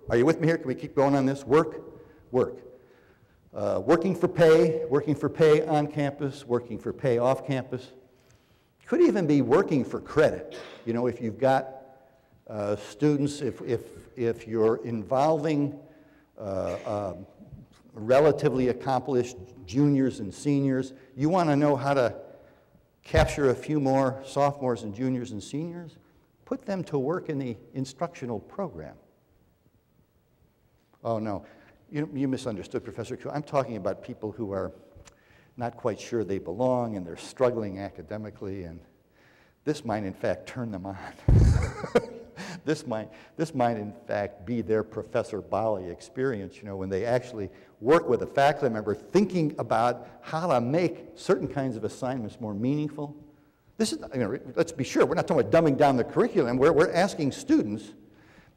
Are you with me here? Can we keep going on this? Work, work. Working for pay on campus, working for pay off campus. Could even be working for credit. You know, if you've got students, if you're involving relatively accomplished juniors and seniors, you want to know how to capture a few more sophomores and juniors and seniors, put them to work in the instructional program. Oh no, you misunderstood, Professor Kuh. I'm talking about people who are not quite sure they belong and they're struggling academically, and this might in fact turn them on. This might in fact be their Professor Bali experience, you know, when they actually work with a faculty member thinking about how to make certain kinds of assignments more meaningful. This is, you know, let's be sure, we're not talking about dumbing down the curriculum. We're asking students.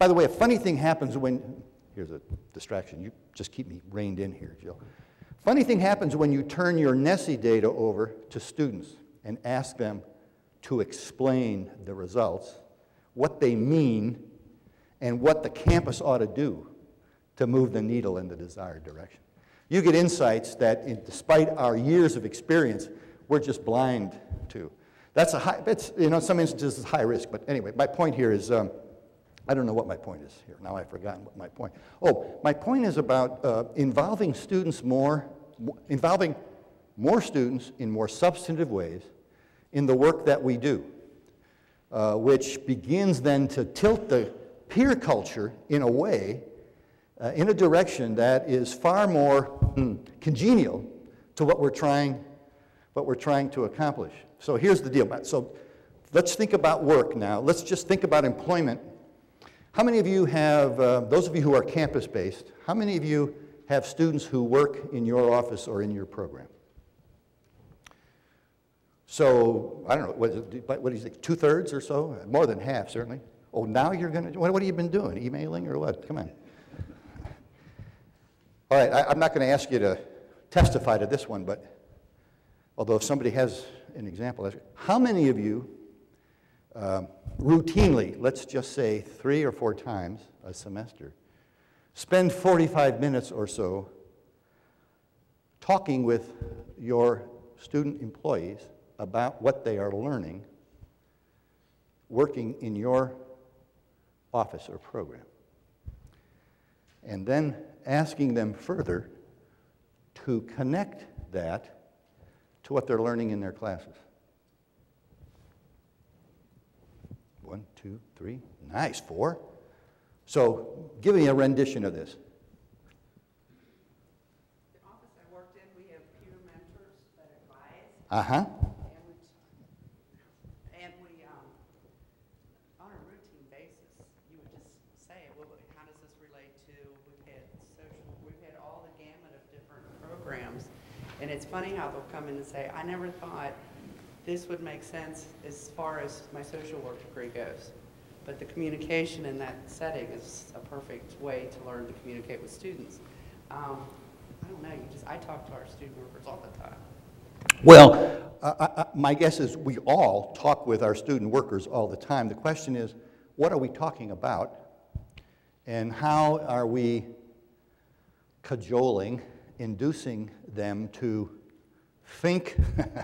By the way, a funny thing happens when, here's a distraction. You just keep me reined in here, Jill. Funny thing happens when you turn your NESI data over to students and ask them to explain the results, what they mean, and what the campus ought to do to move the needle in the desired direction. You get insights that, despite our years of experience, we're just blind to. That's a high, it's, you know, in some instances it's high risk, but anyway, my point here is, I don't know what my point is here. Now I've forgotten what my point. Oh, my point is about involving students more, involving more students in more substantive ways in the work that we do, which begins then to tilt the peer culture in a way, in a direction that is far more congenial to what we're trying to accomplish. So here's the deal. So let's think about work now. Let's just think about employment. How many of you have, those of you who are campus-based, how many of you have students who work in your office or in your program? So, I don't know, what do you think, 2/3 or so? More than half, certainly. Oh, now you're going to, what have you been doing, emailing or what? Come on. All right, I'm not going to ask you to testify to this one, but although if somebody has an example, how many of you routinely, let's just say 3 or 4 times a semester, spend 45 minutes or so talking with your student employees about what they are learning working in your office or program, and then asking them further to connect that to what they're learning in their classes? 1, 2, 3, nice, 4. So give me a rendition of this. The office I worked in, we have peer mentors that advise. Uh-huh. And we, on a routine basis, you would just say, well, how does this relate to, we've had all the gamut of different programs. And it's funny how they'll come in and say, I never thought this would make sense as far as my social work degree goes. But the communication in that setting is a perfect way to learn to communicate with students. I don't know, I talk to our student workers all the time. Well, my guess is we all talk with our student workers all the time. The question is, what are we talking about? And how are we cajoling, inducing them to think,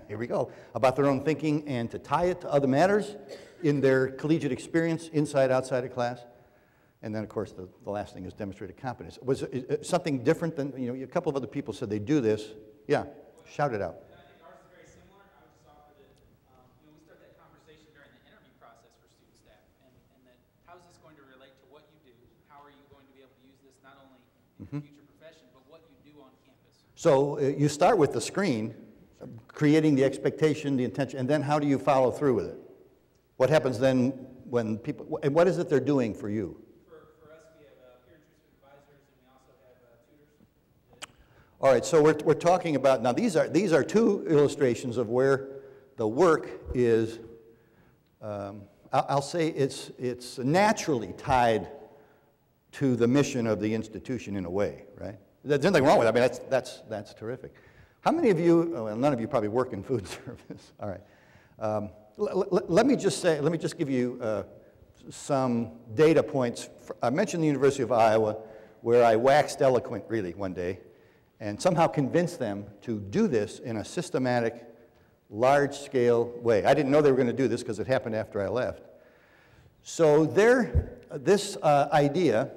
here we go, about their own thinking and to tie it to other matters in their collegiate experience, inside, outside of class? And then, of course, the last thing is demonstrated competence. Was it something different than, you know, a couple of other people said they do this. Yeah, shout it out. I think ours is very similar. I would just offer that, you know, we start that conversation during the interview process for student staff, and that how is this going to relate to what you do? How are you going to be able to use this not only in your future profession, but what you do on campus? So you start with the screen, creating the expectation, the intention, and then how do you follow through with it? What happens then when people, and what is it they're doing for you? For us, we have peer intrusive advisors, and we also have tutors. All right, so we're talking about, now these are 2 illustrations of where the work is, I'll say it's naturally tied to the mission of the institution in a way, right? There's nothing wrong with it. I mean, that's terrific. How many of you, well, none of you probably work in food service. All right. Let me just give you some data points. I mentioned the University of Iowa, where I waxed eloquent really one day, and somehow convinced them to do this in a systematic, large-scale way. I didn't know they were going to do this because it happened after I left. So this idea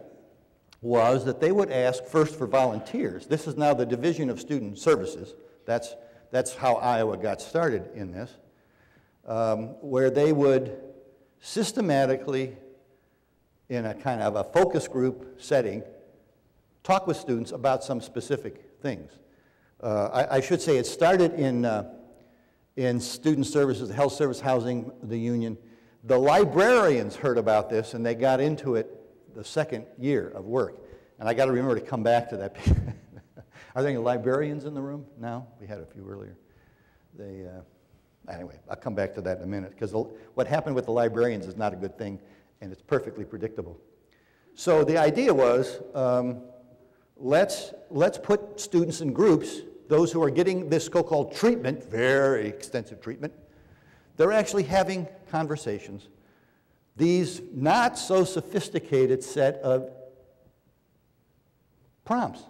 was that they would ask first for volunteers. This is now the Division of Student Services. That's how Iowa got started in this, where they would systematically, in a kind of a focus group setting, talk with students about some specific things. I should say it started in student services, the health service, housing, the union. The librarians heard about this and they got into it the second year of work. And I got to remember to come back to that. Are there any librarians in the room now? We had a few earlier. Anyway, I'll come back to that in a minute, because what happened with the librarians is not a good thing, and it's perfectly predictable. So the idea was, let's put students in groups, those who are getting this so-called treatment, very extensive treatment. They're actually having conversations. These not so sophisticated set of prompts.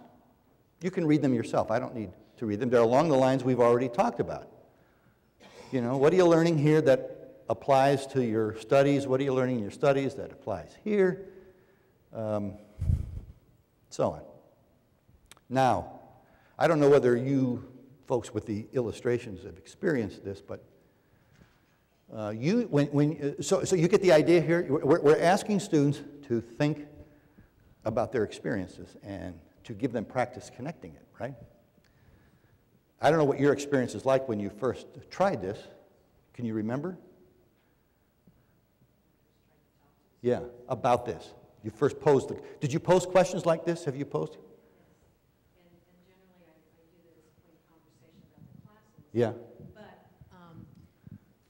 You can read them yourself. I don't need to read them. They're along the lines we've already talked about. You know, what are you learning here that applies to your studies? What are you learning in your studies that applies here? So on. Now, I don't know whether you folks with the illustrations have experienced this, but so you get the idea here. We're asking students to think about their experiences and to give them practice connecting it, right? I don't know what your experience is like when you first tried this. Can you remember? Yeah, about this. You first posed did you pose questions like this? Have you posed? And generally I do this point of conversation about the classes. Yeah. But,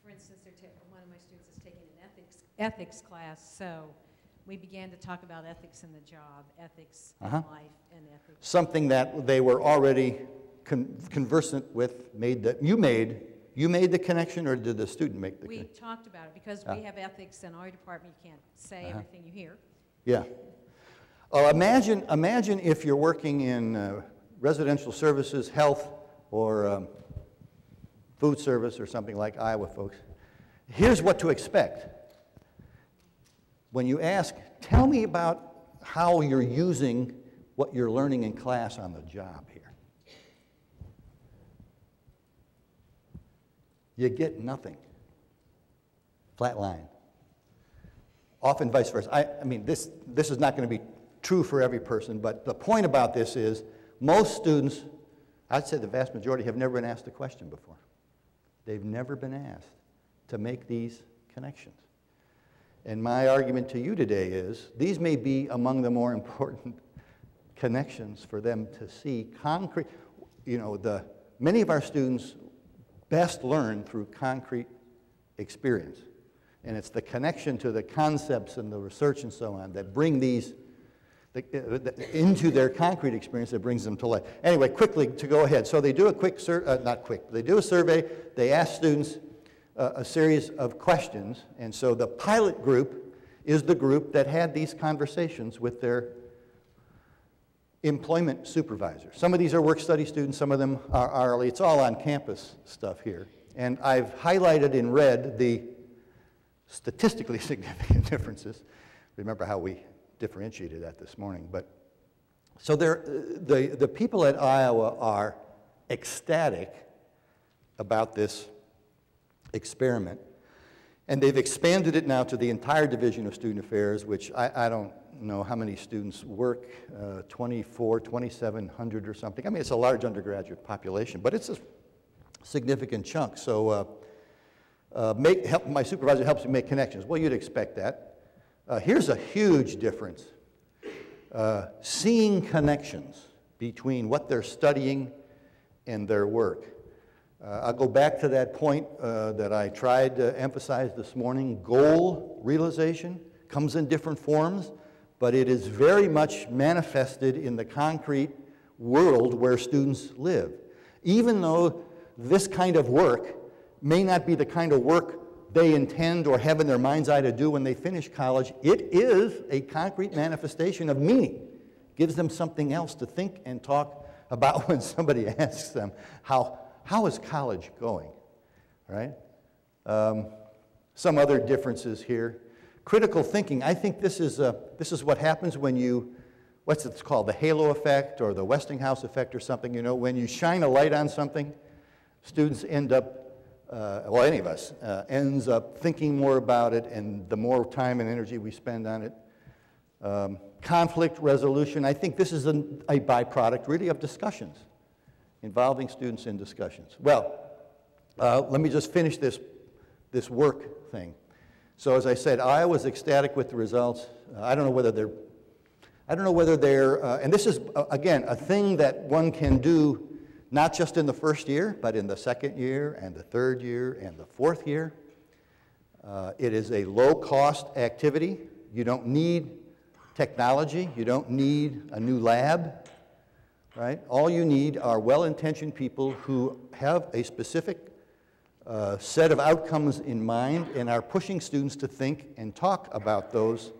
for instance, one of my students is taking an ethics class, so we began to talk about ethics in the job, ethics in life, and ethics. Something that they were already conversant with, you made the connection, or did the student make the connection? We talked about it, because we have ethics in our department. You can't say everything you hear. Yeah. Imagine if you're working in residential services, health, or food service, or something like Iowa folks. Here's what to expect. When you ask, tell me about how you're using what you're learning in class on the job here. You get nothing. Flat line. Often vice versa. I mean, this is not going to be true for every person, but the point about this is most students, I'd say the vast majority, have never been asked a question before. They've never been asked to make these connections. And my argument to you today is these may be among the more important connections for them to see concrete. You know, many of our students best learn through concrete experience. And it's the connection to the concepts and the research and so on that bring these into their concrete experience that brings them to life. Anyway, quickly to go ahead. So they do a they do a survey. They ask students a series of questions. And so the pilot group is the group that had these conversations with their employment supervisors. Some of these are work-study students, some of them are hourly. It's all on-campus stuff here. And I've highlighted in red the statistically significant differences. Remember how we differentiated that this morning. But so the people at Iowa are ecstatic about this experiment. And they've expanded it now to the entire Division of Student Affairs, which I don't know how many students work, 2,700 or something. I mean, it's a large undergraduate population, but it's a significant chunk. So my supervisor helps me make connections. Well, you'd expect that. Here's a huge difference. Seeing connections between what they're studying and their work. I'll go back to that point that I tried to emphasize this morning. Goal realization comes in different forms, but it is very much manifested in the concrete world where students live. Even though this kind of work may not be the kind of work they intend or have in their mind's eye to do when they finish college, it is a concrete manifestation of meaning. Gives them something else to think and talk about when somebody asks them, how is college going, right? Some other differences here. Critical thinking, I think this is what happens when you, what's it called, the halo effect or the Westinghouse effect or something, you know, when you shine a light on something, students end up, well, any of us, ends up thinking more about it, and the more time and energy we spend on it. Conflict resolution, I think this is a byproduct really of discussions, involving students in discussions. Well, let me just finish this work thing. So as I said, I was ecstatic with the results. I don't know whether they're, and this is, again, a thing that one can do not just in the first year, but in the second year, and the third year, and the fourth year. It is a low-cost activity. You don't need technology. You don't need a new lab, right? All you need are well-intentioned people who have a specific set of outcomes in mind and are pushing students to think and talk about those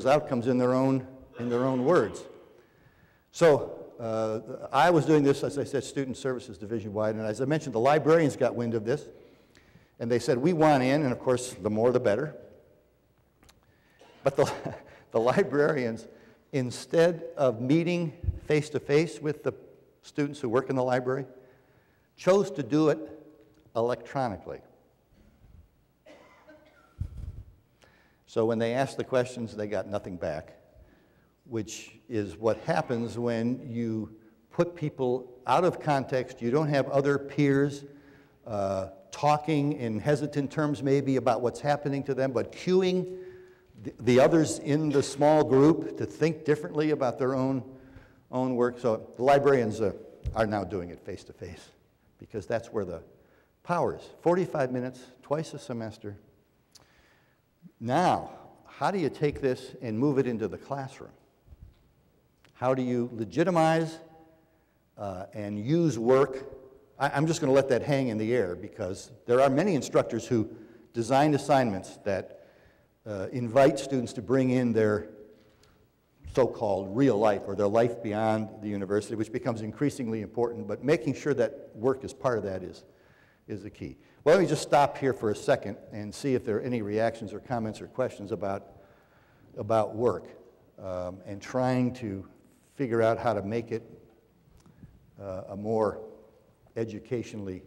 outcomes in their own words. So I was doing this, as I said, Student Services Division-wide, and as I mentioned, the librarians got wind of this, and they said, we want in, and of course, the more the better. But the librarians, instead of meeting face-to-face with the students who work in the library, chose to do it electronically. So when they asked the questions, they got nothing back, which is what happens when you put people out of context. You don't have other peers talking in hesitant terms maybe about what's happening to them, but cueing the others in the small group to think differently about their own work. So the librarians are now doing it face-to-face because that's where the power is. 45 minutes, twice a semester. Now, how do you take this and move it into the classroom? How do you legitimize and use work? I'm just going to let that hang in the air because there are many instructors who designed assignments that invite students to bring in their so-called real life or their life beyond the university, which becomes increasingly important, but making sure that work is part of that is the key. Well, let me just stop here for a second and see if there are any reactions or comments or questions about work and trying to figure out how to make it a more educationally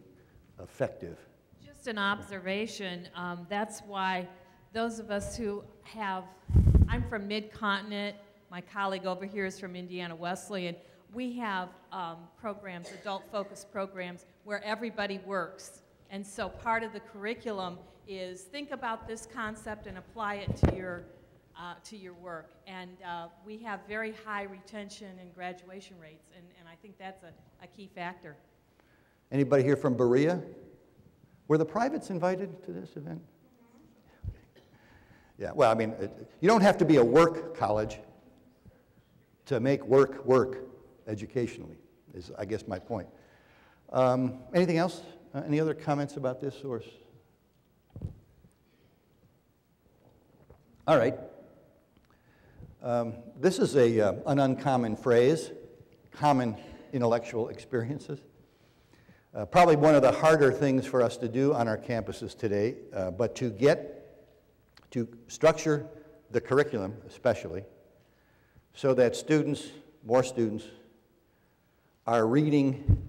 effective. Just an observation, that's why those of us who I'm from Mid-Continent, my colleague over here is from Indiana Wesleyan, we have programs, adult-focused programs, where everybody works. And so part of the curriculum is think about this concept and apply it to your work. And we have very high retention and graduation rates, and I think that's a key factor. Anybody here from Berea? Were the privates invited to this event? Yeah, well, I mean, you don't have to be a work college to make work educationally, is I guess my point. Anything else? Any other comments about this source? All right. This is an uncommon phrase, common intellectual experiences. Probably one of the harder things for us to do on our campuses today, but to structure the curriculum especially, so that more students, are reading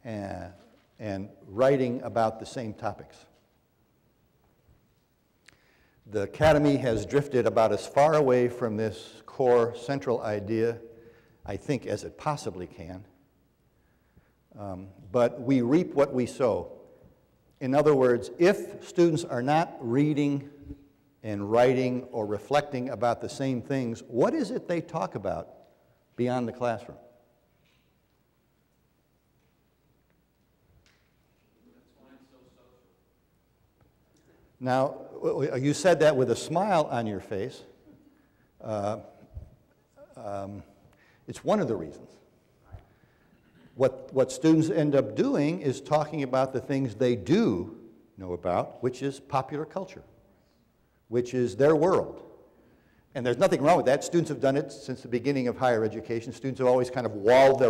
and writing about the same topics. The Academy has drifted about as far away from this core central idea, I think, as it possibly can. But we reap what we sow. In other words, if students are not reading and writing or reflecting about the same things, what is it they talk about beyond the classroom? Now, you said that with a smile on your face. It's one of the reasons. What students end up doing is talking about the things they do know about, which is popular culture, which is their world. And there's nothing wrong with that. Students have done it since the beginning of higher education. Students have always kind of walled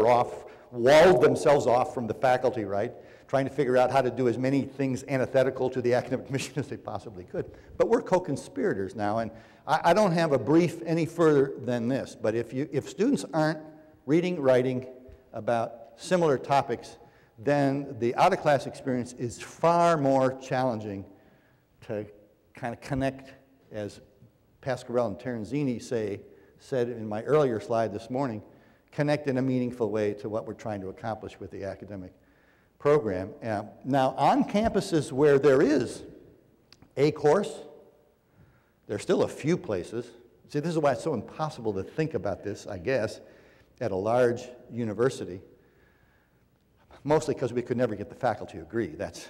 themselves off from the faculty, right? Trying to figure out how to do as many things antithetical to the academic mission as they possibly could. But we're co-conspirators now, and I don't have a brief any further than this, but if students aren't reading, writing about similar topics, then the out-of-class experience is far more challenging to kind of connect, as Pasquarello and Terenzini said in my earlier slide this morning, connect in a meaningful way to what we're trying to accomplish with the academic program. Now, on campuses where there is a course, there's still a few places. See, this is why it's so impossible to think about this, I guess, at a large university. Mostly because we could never get the faculty to agree. That's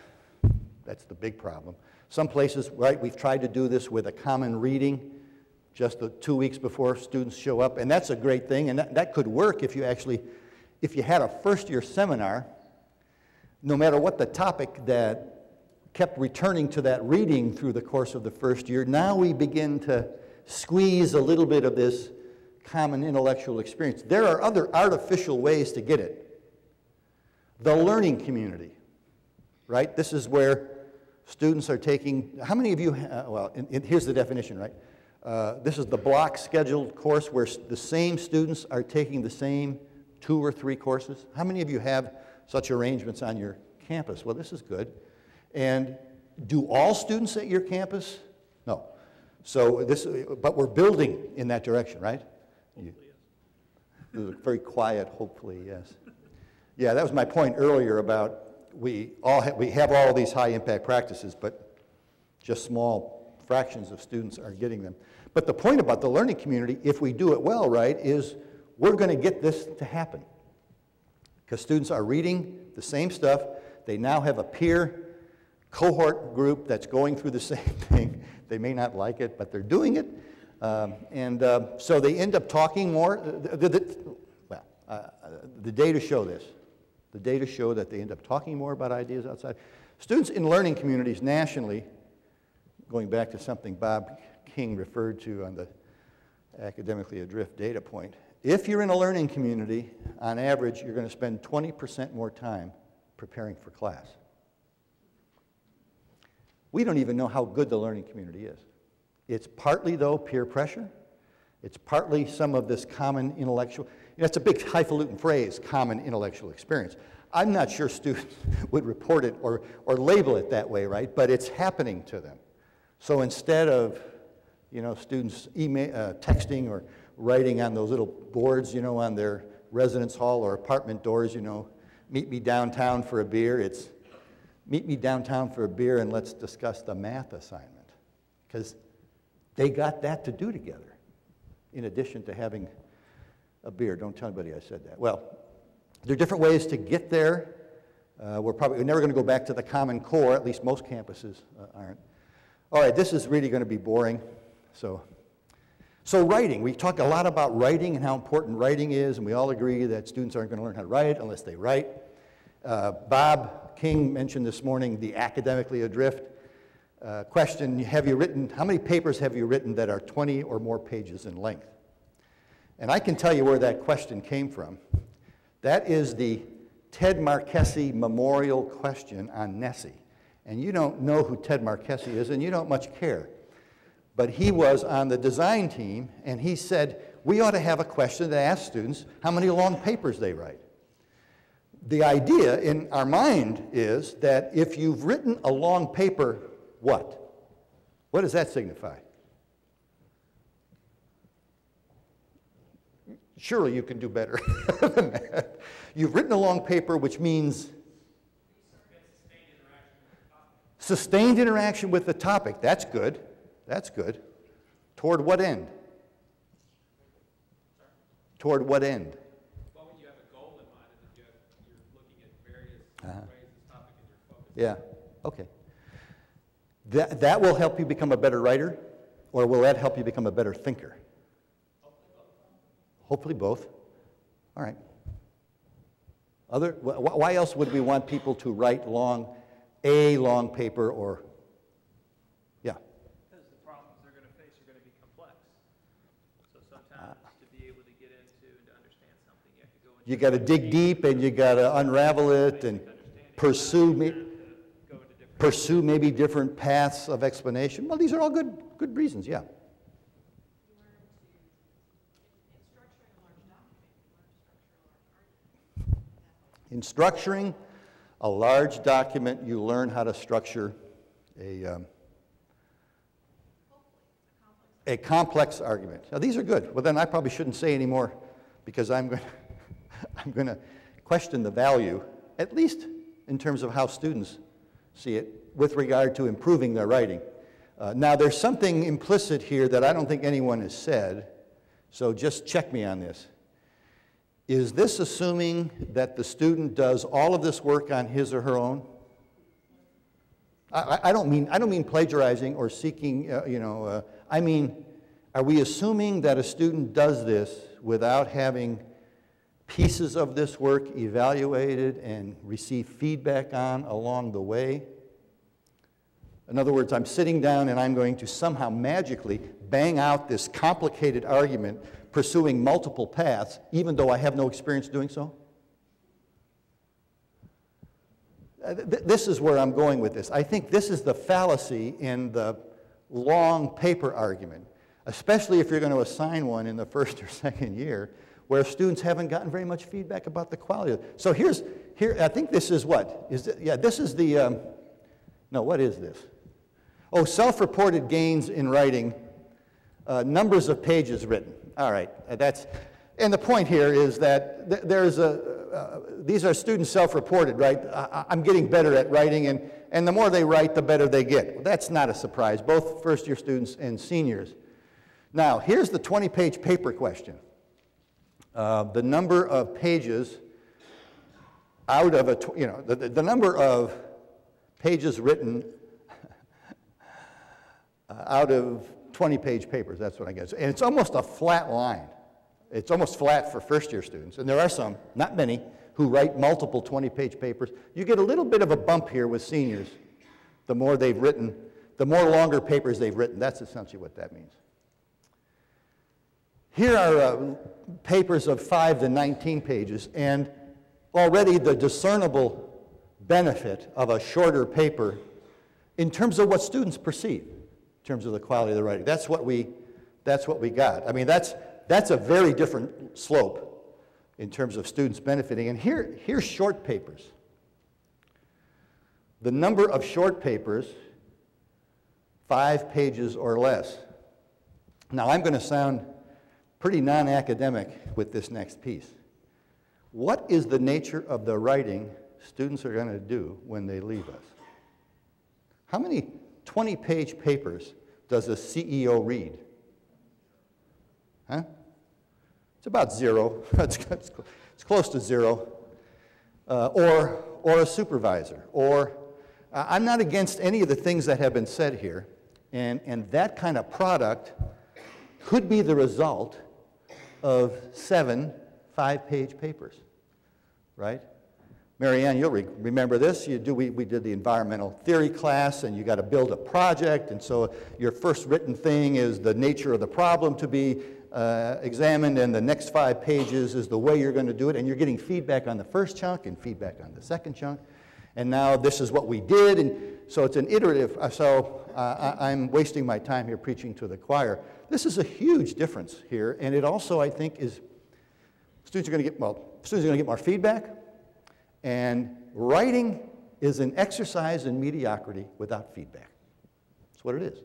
the big problem. Some places, right, we've tried to do this with a common reading just the 2 weeks before students show up, and that's a great thing, and that could work if you had a first-year seminar, no matter what the topic, that kept returning to that reading through the course of the first year. Now we begin to squeeze a little bit of this common intellectual experience. There are other artificial ways to get it. The learning community, right? This is where students are taking, how many of you, here's the definition, right? This is the block scheduled course where the same students are taking the same 2 or 3 courses. How many of you have such arrangements on your campus? Well, this is good. And do all students at your campus? No. So but we're building in that direction, right? Hopefully, yes. Very quiet, hopefully, yes. Yeah, that was my point earlier about we have all these high impact practices, but just small fractions of students are getting them. But the point about the learning community, if we do it well, right, is we're going to get this to happen. Because students are reading the same stuff. They now have a peer cohort group that's going through the same thing. They may not like it, but they're doing it. So they end up talking more. The data show this. The data show that they end up talking more about ideas outside. Students in learning communities nationally, going back to something Bob King referred to on the academically adrift data point, if you're in a learning community, on average, you're going to spend 20% more time preparing for class. We don't even know how good the learning community is. It's partly, though, peer pressure. It's partly some of this common intellectual, that's a big highfalutin phrase, common intellectual experience. I'm not sure students would report it or label it that way, right? But it's happening to them. So instead of, students texting or writing on those little boards, on their residence hall or apartment doors, meet me downtown for a beer, it's meet me downtown for a beer and let's discuss the math assignment. Because they got that to do together, in addition to having a beer. Don't tell anybody I said that. Well, there are different ways to get there. We're never going to go back to the Common Core, at least most campuses aren't. All right, this is really going to be boring. So writing, we talk a lot about writing and how important writing is, and we all agree that students aren't going to learn how to write unless they write. Bob King mentioned this morning the academically adrift question, how many papers have you written that are 20 or more pages in length? And I can tell you where that question came from. That is the Ted Marchesi Memorial Question on Nessie. And you don't know who Ted Marchesi is, and you don't much care. But he was on the design team, and he said, we ought to have a question that asks students how many long papers they write. The idea in our mind is that if you've written a long paper, what? What does that signify? Surely you can do better than that. You've written a long paper, which means sustained interaction with the topic. That's good. That's good. Toward what end? Toward what end? Well, when you have a goal in mind and you're looking at various ways this topic is your focus. Yeah, okay. That will help you become a better writer, or will that help you become a better thinker? Hopefully both. All right. Why else would we want people to write long a long paper or, yeah. Because the problems they're going to face are going to be complex. So sometimes to be able to get into and to understand something, you have to go into. You got to dig deep and you got to unravel it and pursue maybe different paths of explanation. Well, these are all good reasons, yeah. In structuring a large document, you learn how to structure a complex argument. Now, these are good. Well, then I probably shouldn't say any more because I'm going to question the value, at least in terms of how students see it, with regard to improving their writing. Now, there's something implicit here that I don't think anyone has said, so just check me on this. Is this assuming that the student does all of this work on his or her own? I don't mean plagiarizing or seeking, I mean, are we assuming that a student does this without having pieces of this work evaluated and receive feedback on along the way? In other words, I'm sitting down and I'm going to somehow magically bang out this complicated argument pursuing multiple paths, even though I have no experience doing so? This is where I'm going with this. I think this is the fallacy in the long paper argument, especially if you're going to assign one in the first or second year, where students haven't gotten very much feedback about the quality of it. So here, I think this is what? This is the, no, what is this? Oh, self-reported gains in writing, numbers of pages written. All right, and the point here is that these are students self-reported, right? I'm getting better at writing, and the more they write, the better they get. Well, that's not a surprise, both first-year students and seniors. Now, here's the 20-page paper question. The number of pages out of the number of pages written out of 20-page papers, that's what I guess. And it's almost a flat line. It's almost flat for first-year students. And there are some, not many, who write multiple 20-page papers. You get a little bit of a bump here with seniors. The more they've written, the more longer papers they've written. That's essentially what that means. Here are papers of 5 to 19 pages, and already the discernible benefit of a shorter paper in terms of what students perceive, in terms of the quality of the writing. That's what we got. I mean, that's a very different slope in terms of students benefiting. And here's short papers. The number of short papers, 5 pages or less. Now, I'm going to sound pretty non-academic with this next piece. What is the nature of the writing students are going to do when they leave us? How many 20-page papers does a CEO read? Huh? It's about 0. It's close to 0. Or a supervisor. Or I'm not against any of the things that have been said here, and that kind of product could be the result of 7 5-page papers, right? Marianne, you'll remember this. We did the environmental theory class, and you got to build a project, and so your first written thing is the nature of the problem to be examined, and the next 5 pages is the way you're going to do it, and you're getting feedback on the first chunk and feedback on the second chunk, and now this is what we did, and so it's an iterative. I'm wasting my time here preaching to the choir. This is a huge difference here, and it also, I think, is students are going to get more feedback, and writing is an exercise in mediocrity without feedback. That's what it is.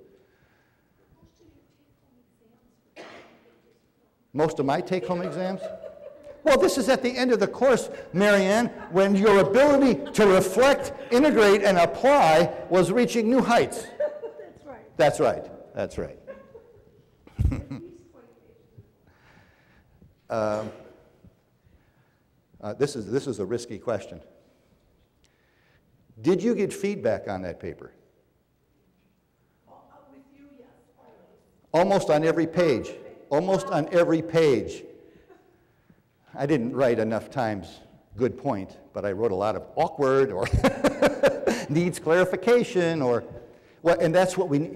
Most of my take-home exams? Well, this is at the end of the course, Marianne, when your ability to reflect, integrate, and apply was reaching new heights. That's right. That's right. That's right. This is a risky question. Did you get feedback on that paper? With you, yes, always. Almost on every page. Almost on every page. I didn't write enough times, good point, but I wrote a lot of awkward or needs clarification, or, well, and that's what we,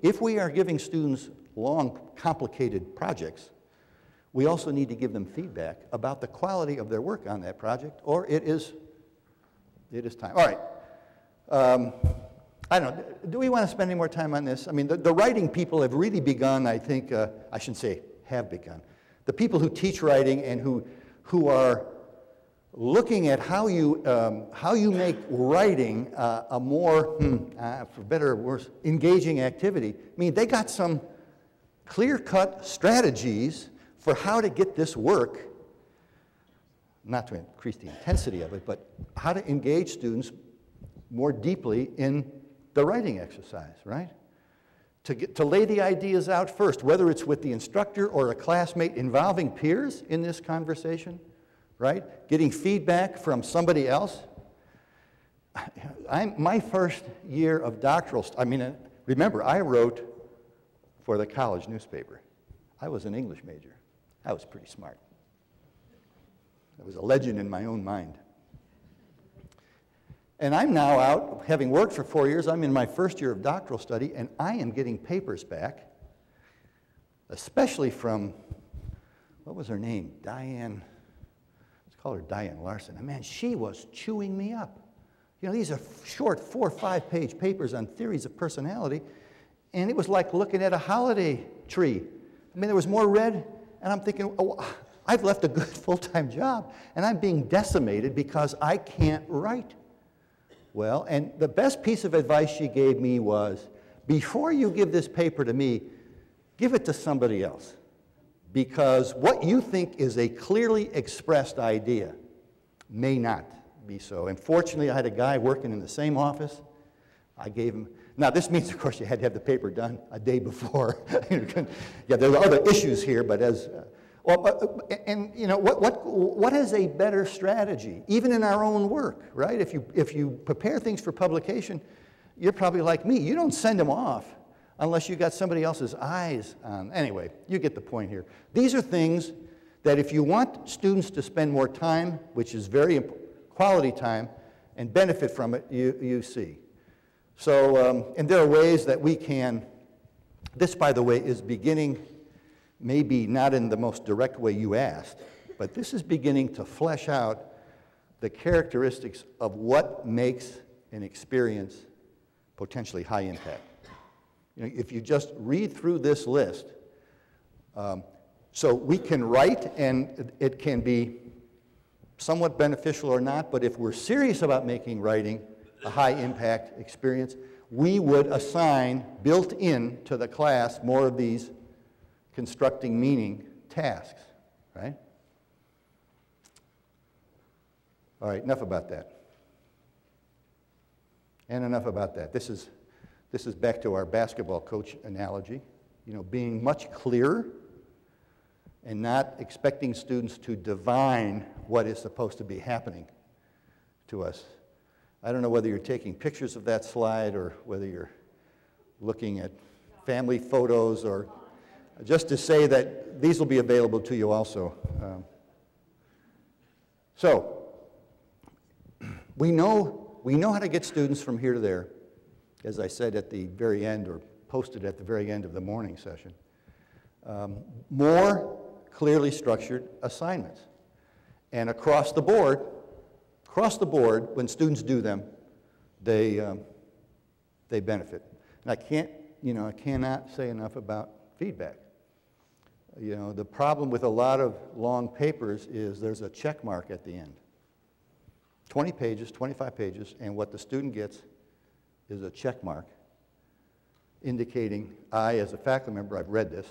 if we are giving students long, complicated projects, we also need to give them feedback about the quality of their work on that project, or it is time. All right. I don't know, do we want to spend any more time on this? I mean, the writing people have really begun, I think, I shouldn't say have begun. The people who teach writing and who are looking at how you make writing a more, for better or worse, engaging activity. I mean, they got some clear-cut strategies for how to get this work, not to increase the intensity of it, but how to engage students more deeply in the writing exercise, right? To lay the ideas out first, whether it's with the instructor or a classmate, involving peers in this conversation, right? Getting feedback from somebody else. My first year of doctoral, remember, I wrote for the college newspaper. I was an English major. I was pretty smart. I was a legend in my own mind. And I'm now out, having worked for 4 years, I'm in my first year of doctoral study, and I am getting papers back, especially from, what was her name? Diane, let's call her Diane Larson. And man, she was chewing me up. These are short 4 or 5 page papers on theories of personality, and it was like looking at a holiday tree. There was more red, and I'm thinking, oh, I've left a good full-time job, and I'm being decimated because I can't write. Well, and the best piece of advice she gave me was, before you give this paper to me, give it to somebody else. Because what you think is a clearly expressed idea may not be so. And fortunately, I had a guy working in the same office. I gave him, now this means, of course, you had to have the paper done a day before. Yeah, there are other issues here, but as, what is a better strategy, even in our own work, right? If you prepare things for publication, you're probably like me. You don't send them off unless you got somebody else's eyes on. Anyway, you get the point here. These are things that if you want students to spend more time, which is very quality time, and benefit from it, you see. So, and there are ways that we can, this, by the way, is beginning, maybe not in the most direct way you asked, but this is beginning to flesh out the characteristics of what makes an experience potentially high impact. If you just read through this list, so we can write and it can be somewhat beneficial or not, but if we're serious about making writing a high impact experience, we would assign built in to the class more of these constructing meaning tasks, right? All right, enough about that. And enough about that. This is back to our basketball coach analogy, being much clearer and not expecting students to divine what is supposed to be happening to us. I don't know whether you're taking pictures of that slide or whether you're looking at family photos, or just to say that these will be available to you also. So, we know how to get students from here to there, as I said at the very end, or posted at the very end of the morning session. More clearly structured assignments. And across the board, when students do them, they benefit. And I cannot say enough about feedback. The problem with a lot of long papers is there's a check mark at the end. 20 pages, 25 pages, and what the student gets is a check mark indicating, I, as a faculty member, I've read this,